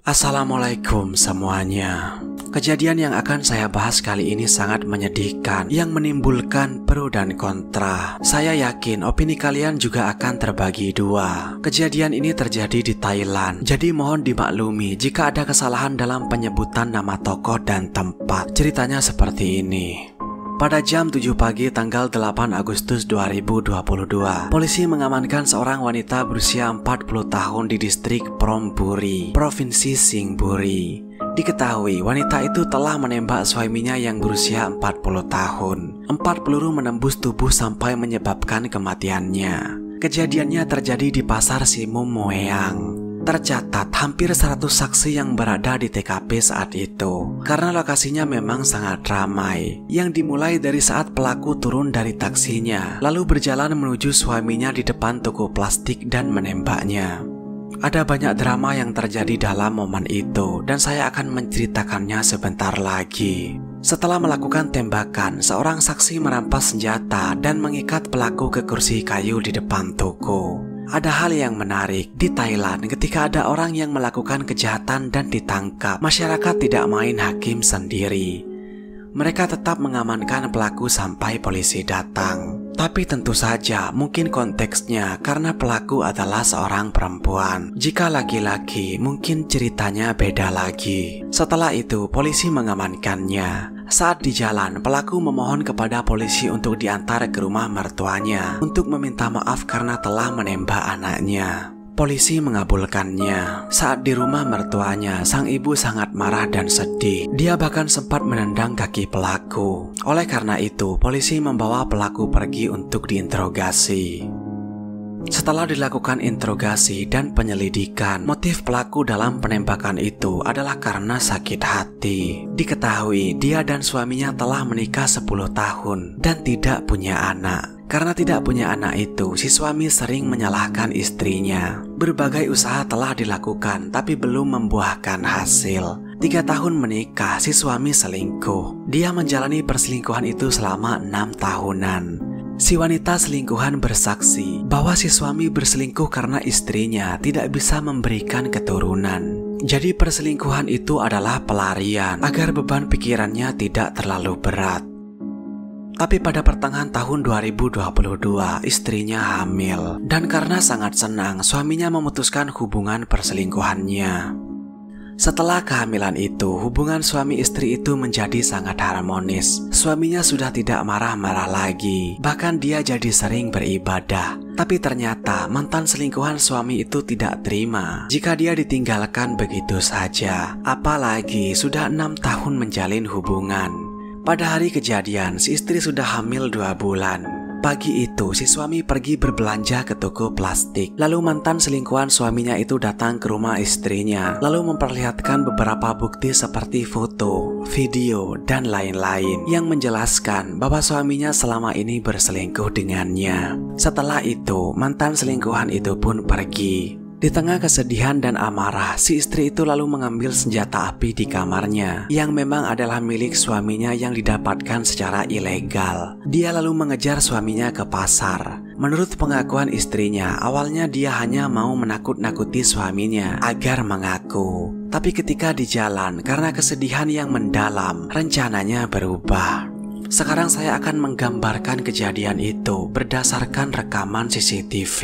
Assalamualaikum semuanya. Kejadian yang akan saya bahas kali ini sangat menyedihkan, yang menimbulkan pro dan kontra. Saya yakin opini kalian juga akan terbagi dua. Kejadian ini terjadi di Thailand, jadi mohon dimaklumi jika ada kesalahan dalam penyebutan nama tokoh dan tempat. Ceritanya seperti ini. Pada jam 7 pagi tanggal 8 Agustus 2022, polisi mengamankan seorang wanita berusia 40 tahun di distrik Phombury, Provinsi Singburi. Diketahui wanita itu telah menembak suaminya yang berusia 40 tahun. 4 peluru menembus tubuh sampai menyebabkan kematiannya. Kejadiannya terjadi di pasar Simumoeang. Tercatat hampir 100 saksi yang berada di TKP saat itu, karena lokasinya memang sangat ramai, yang dimulai dari saat pelaku turun dari taksinya, lalu berjalan menuju suaminya di depan toko plastik dan menembaknya. Ada banyak drama yang terjadi dalam momen itu, dan saya akan menceritakannya sebentar lagi. Setelah melakukan tembakan, seorang saksi merampas senjata dan mengikat pelaku ke kursi kayu di depan toko. Ada hal yang menarik di Thailand, ketika ada orang yang melakukan kejahatan dan ditangkap, masyarakat tidak main hakim sendiri. Mereka tetap mengamankan pelaku sampai polisi datang. Tapi tentu saja mungkin konteksnya karena pelaku adalah seorang perempuan. Jika laki-laki mungkin ceritanya beda lagi. Setelah itu polisi mengamankannya. Saat di jalan, pelaku memohon kepada polisi untuk diantar ke rumah mertuanya untuk meminta maaf karena telah menembak anaknya. Polisi mengabulkannya. Saat di rumah mertuanya, sang ibu sangat marah dan sedih. Dia bahkan sempat menendang kaki pelaku. Oleh karena itu, polisi membawa pelaku pergi untuk diinterogasi. Setelah dilakukan interogasi dan penyelidikan, motif pelaku dalam penembakan itu adalah karena sakit hati. Diketahui dia dan suaminya telah menikah 10 tahun dan tidak punya anak. Karena tidak punya anak itu, si suami sering menyalahkan istrinya. Berbagai usaha telah dilakukan tapi belum membuahkan hasil. 3 tahun menikah, si suami selingkuh. Dia menjalani perselingkuhan itu selama 6 tahunan. Si wanita selingkuhan bersaksi bahwa si suami berselingkuh karena istrinya tidak bisa memberikan keturunan. Jadi perselingkuhan itu adalah pelarian agar beban pikirannya tidak terlalu berat. Tapi pada pertengahan tahun 2022, istrinya hamil. Dan karena sangat senang, suaminya memutuskan hubungan perselingkuhannya. Setelah kehamilan itu, hubungan suami istri itu menjadi sangat harmonis. Suaminya sudah tidak marah-marah lagi, bahkan dia jadi sering beribadah. Tapi ternyata mantan selingkuhan suami itu tidak terima jika dia ditinggalkan begitu saja. Apalagi sudah 6 tahun menjalin hubungan. Pada hari kejadian, si istri sudah hamil 2 bulan. Pagi itu, si suami pergi berbelanja ke toko plastik. Lalu mantan selingkuhan suaminya itu datang ke rumah istrinya, lalu memperlihatkan beberapa bukti seperti foto, video, dan lain-lain yang menjelaskan bahwa suaminya selama ini berselingkuh dengannya. Setelah itu, mantan selingkuhan itu pun pergi. Di tengah kesedihan dan amarah, si istri itu lalu mengambil senjata api di kamarnya yang memang adalah milik suaminya yang didapatkan secara ilegal. Dia lalu mengejar suaminya ke pasar. Menurut pengakuan istrinya, awalnya dia hanya mau menakut-nakuti suaminya agar mengaku. Tapi ketika di jalan, karena kesedihan yang mendalam, rencananya berubah. Sekarang saya akan menggambarkan kejadian itu berdasarkan rekaman CCTV.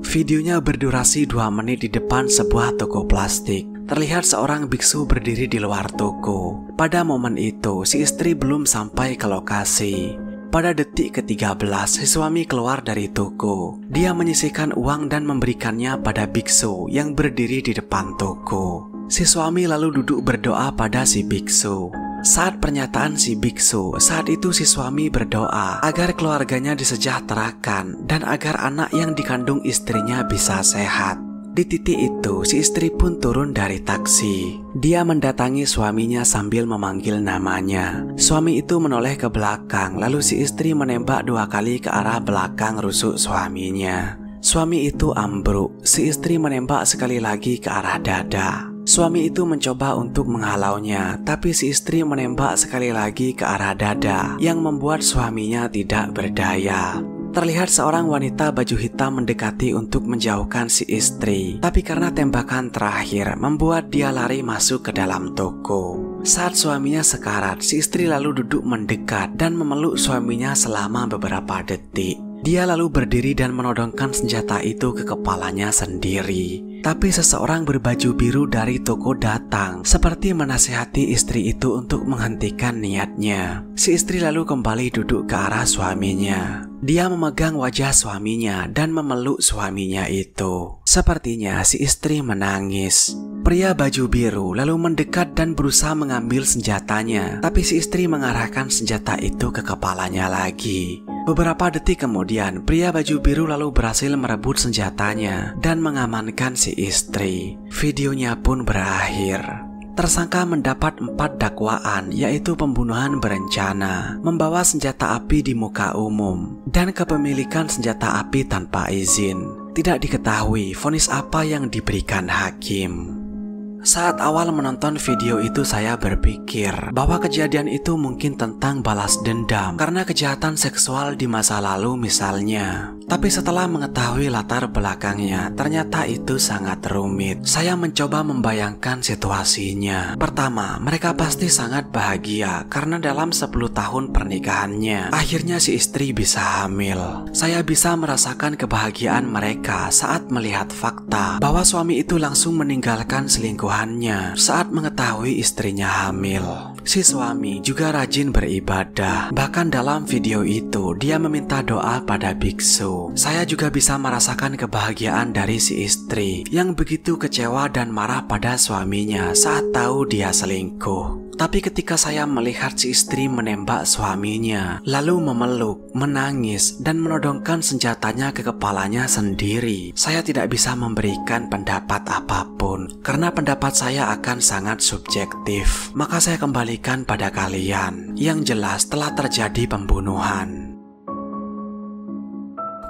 Videonya berdurasi 2 menit di depan sebuah toko plastik. Terlihat seorang biksu berdiri di luar toko. Pada momen itu, si istri belum sampai ke lokasi. Pada detik ke-13, si suami keluar dari toko. Dia menyisihkan uang dan memberikannya pada biksu yang berdiri di depan toko. Si suami lalu duduk berdoa pada si biksu. Saat pernyataan si biksu, saat itu si suami berdoa agar keluarganya disejahterakan dan agar anak yang dikandung istrinya bisa sehat. Di titik itu, si istri pun turun dari taksi. Dia mendatangi suaminya sambil memanggil namanya. Suami itu menoleh ke belakang, lalu si istri menembak 2 kali ke arah belakang rusuk suaminya. Suami itu ambruk. Si istri menembak sekali lagi ke arah dada. Suami itu mencoba untuk menghalaunya, tapi si istri menembak sekali lagi ke arah dada, yang membuat suaminya tidak berdaya. Terlihat seorang wanita baju hitam mendekati untuk menjauhkan si istri, tapi karena tembakan terakhir membuat dia lari masuk ke dalam toko. Saat suaminya sekarat, si istri lalu duduk mendekat dan memeluk suaminya selama beberapa detik. Dia lalu berdiri dan menodongkan senjata itu ke kepalanya sendiri. Tapi seseorang berbaju biru dari toko datang, seperti menasihati istri itu untuk menghentikan niatnya. Si istri lalu kembali duduk ke arah suaminya. Dia memegang wajah suaminya dan memeluk suaminya itu. Sepertinya si istri menangis. Pria baju biru lalu mendekat dan berusaha mengambil senjatanya, tapi si istri mengarahkan senjata itu ke kepalanya lagi. Beberapa detik kemudian, pria baju biru lalu berhasil merebut senjatanya dan mengamankan si istri. Videonya pun berakhir. Tersangka mendapat 4 dakwaan, yaitu pembunuhan berencana, membawa senjata api di muka umum, dan kepemilikan senjata api tanpa izin. Tidak diketahui vonis apa yang diberikan hakim. Saat awal menonton video itu saya berpikir bahwa kejadian itu mungkin tentang balas dendam karena kejahatan seksual di masa lalu misalnya. Tapi setelah mengetahui latar belakangnya, ternyata itu sangat rumit. Saya mencoba membayangkan situasinya. Pertama, mereka pasti sangat bahagia karena dalam 10 tahun pernikahannya, akhirnya si istri bisa hamil. Saya bisa merasakan kebahagiaan mereka saat melihat fakta bahwa suami itu langsung meninggalkan selingkuhannya saat mengetahui istrinya hamil. Si suami juga rajin beribadah. Bahkan dalam video itu, dia meminta doa pada biksu. Saya juga bisa merasakan kebahagiaan dari si istri yang begitu kecewa dan marah pada suaminya saat tahu dia selingkuh. Tapi ketika saya melihat si istri menembak suaminya, lalu memeluk, menangis, dan menodongkan senjatanya ke kepalanya sendiri, saya tidak bisa memberikan pendapat apapun, karena pendapat saya akan sangat subjektif. Maka saya kembalikan pada kalian. Yang jelas telah terjadi pembunuhan.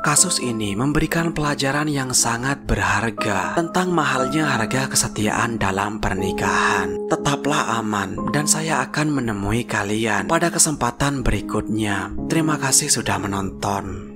Kasus ini memberikan pelajaran yang sangat berharga tentang mahalnya harga kesetiaan dalam pernikahan. Tetaplah aman dan saya akan menemui kalian pada kesempatan berikutnya. Terima kasih sudah menonton.